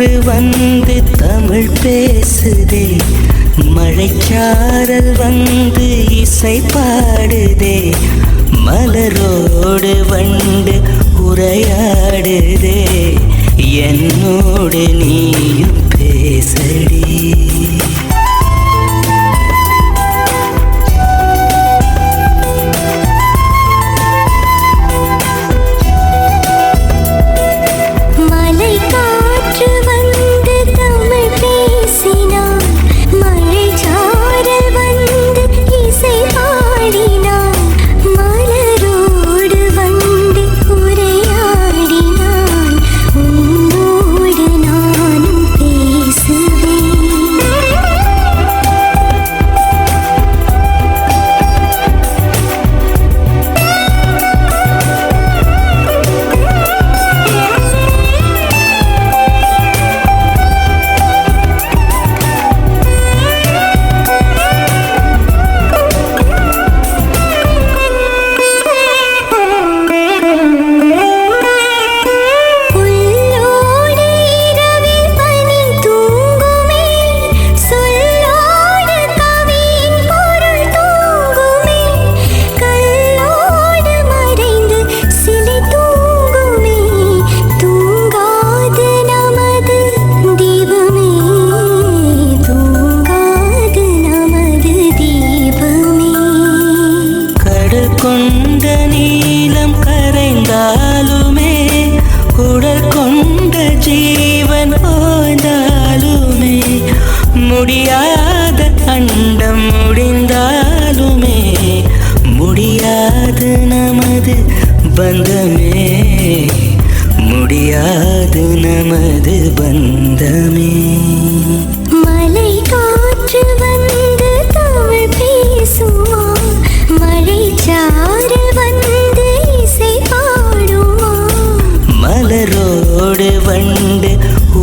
காற்று வந்து தமிழ் பேசுதே, மழைச்சாரல் வந்து இசை பாடுதே, மலரோடு வண்டு உரையாடுதே, என்னோடு நீயும் பேசடி. முடியாத அண்டம் முடிந்தாலுமே முடியாது நமது பந்தமே, முடியாது நமது பந்தமே. மலை காற்று வந்து தமிழ் பேசுமா, மழைச்சாறு வந்து இசை பாடுமா, மலரோடு வண்டு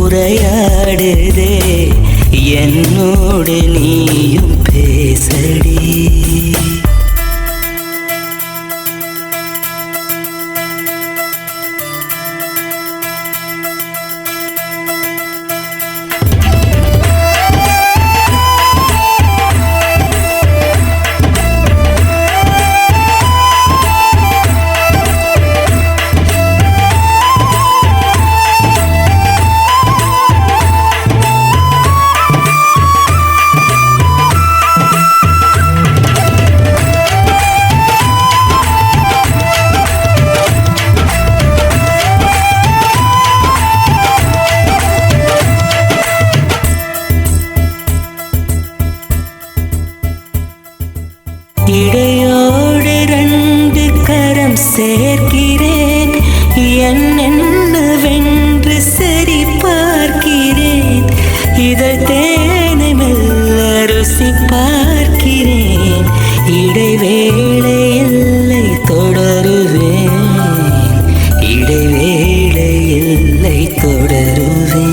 உரையாடுதே, என்னோடு நீயும் பேசடி. இடையோடு ரெண்டு கரம் சேர்க்கிறேன், என்னென்னவென்று சரி பார்க்கிறேன், இதை தேனை மெல்ல ருசி பார்க்கிறேன், இடைவேளை எல்லை தொடருவேன், இடைவேளை எல்லை தொடருவேன்.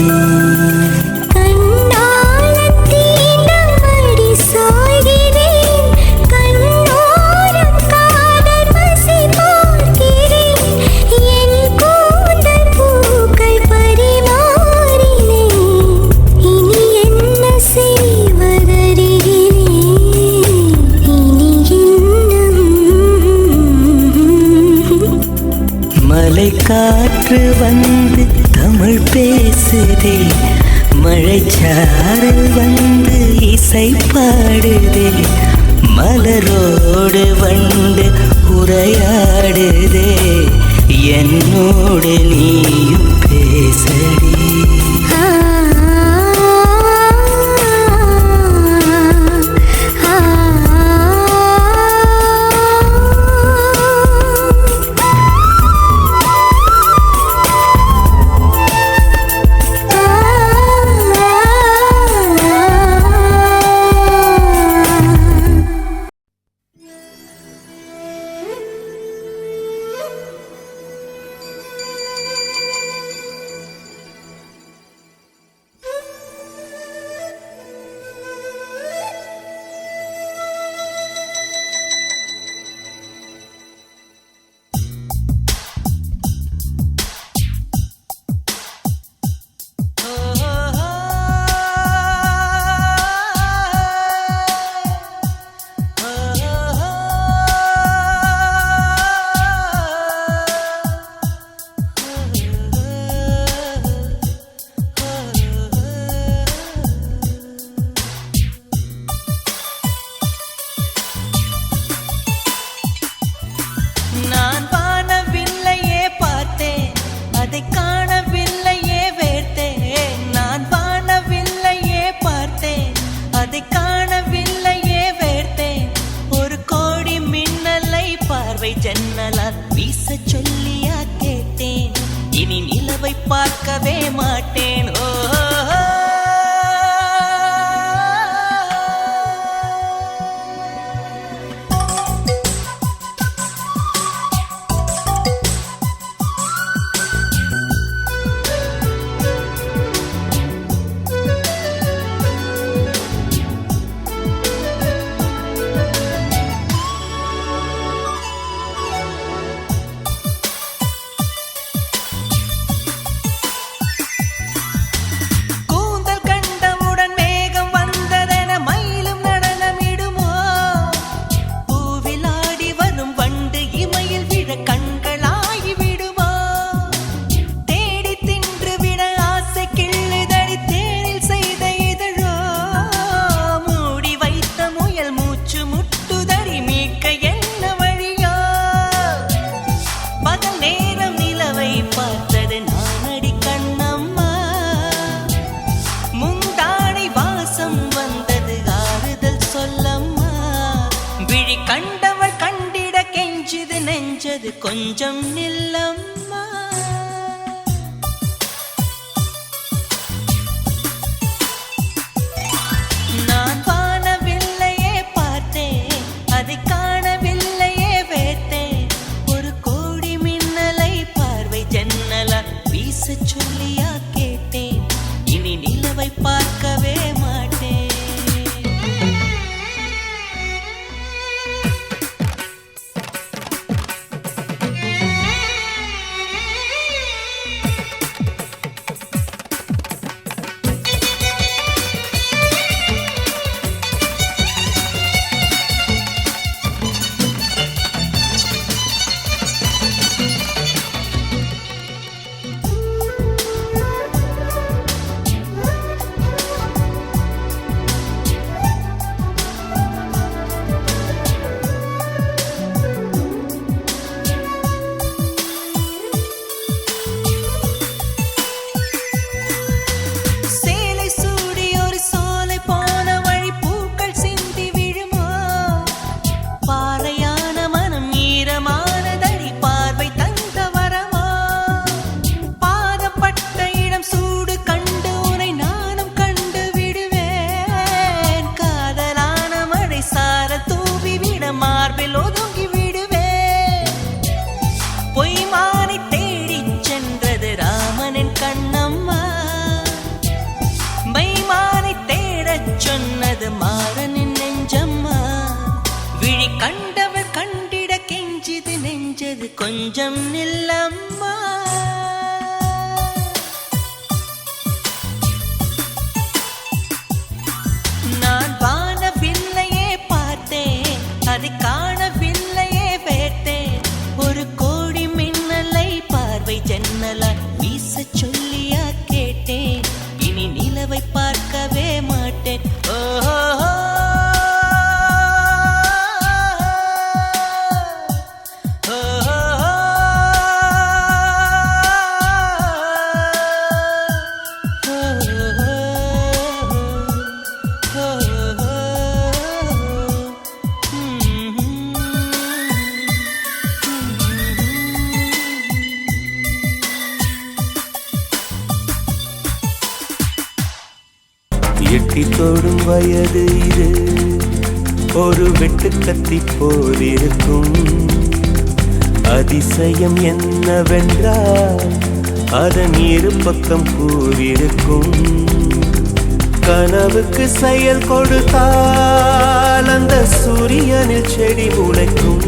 மலை காற்று வந்து தமிழ் பேசுதே, மழைச்சாரல் வந்து இசை பாடுதே, மலரோடு வண்டு உரையாடுதே, என்னோடு நீயும் பேசடி. அதை காணவில்லையே வேர்த்தேன். ஒரு கோடி மின்னலை பார்வை ஜன்னலால் வீச சொல்லியா கேட்டேன். இனி நிலவை பார்க்கவே மாட்டேன். ஓ கண்டவள் கண்டிட கெஞ்சுது நெஞ்சது கொஞ்சம் நில்லம்மா. நான் வானவில்லையே பார்த்தேன், அதை காணவில்லையே வேட்டேன். ஒரு கோடி மின்னலை பார்வை ஜன்னலா வீச சொல்லியா கேட்டேன். இனி நிலவை பார்க்கவே மாட்டேன். மார்பில் ஒதுங்கி விடுவேன். பொய்மானை தேடிச் சென்றது ராமனின் கண்ணம்மா. மைமானை தேடச் சொன்னது மாறனின் நெஞ்சம்மா. விழி கண்டவள் கண்டிட கெஞ்சிது நெஞ்சது கொஞ்சம் நில்லம்மா. நான் வானவில்லையே பார்த்தேன், அதை காணவில்லையே வேட்டேன். ஒரு கோடி மின்னலை பார்வை ஜன்னலா வீச சொல்லியா கேட்டேன். இனி நிலவை பார்க்கவே மாட்டேன். ஓஹோ எட்டி தொடும் வயது இது, ஒரு வெட்டுக்கத்தி போலிருக்கும். அதிசயம் என்னவென்றால் அதன் இரு பக்கம் கூறியிருக்கும். கனவுக்கு செயல் கொடுத்தால் அந்த சூரியனில் செடி முளைக்கும்.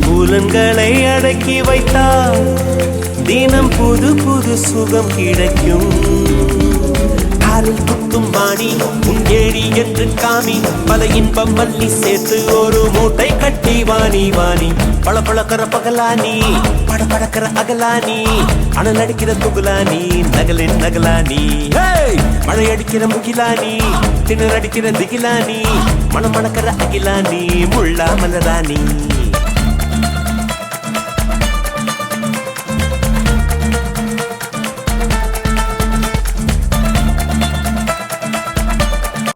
புலன்களை அடக்கி வைத்தால் தினம் புது புது சுகம் கிடைக்கும். காலில் குத்தும் வாணி உன் ஏழி என்று காமி, பல இன்பம் மல்லி சேர்த்து ஒரு மூட்டை கட்டி வாணி வாணி. பழ பழக்கிற பகலானி, பட படக்கிற அகலானி, அனல் அடிக்கிற துகுலானி, நகலின் நகலானி. மழை அடிக்கிற முகிலானி, திணற அடிக்கிற திகிலானி, மணம் மணக்கிற அகிலானி, முள்ளா மலரானி.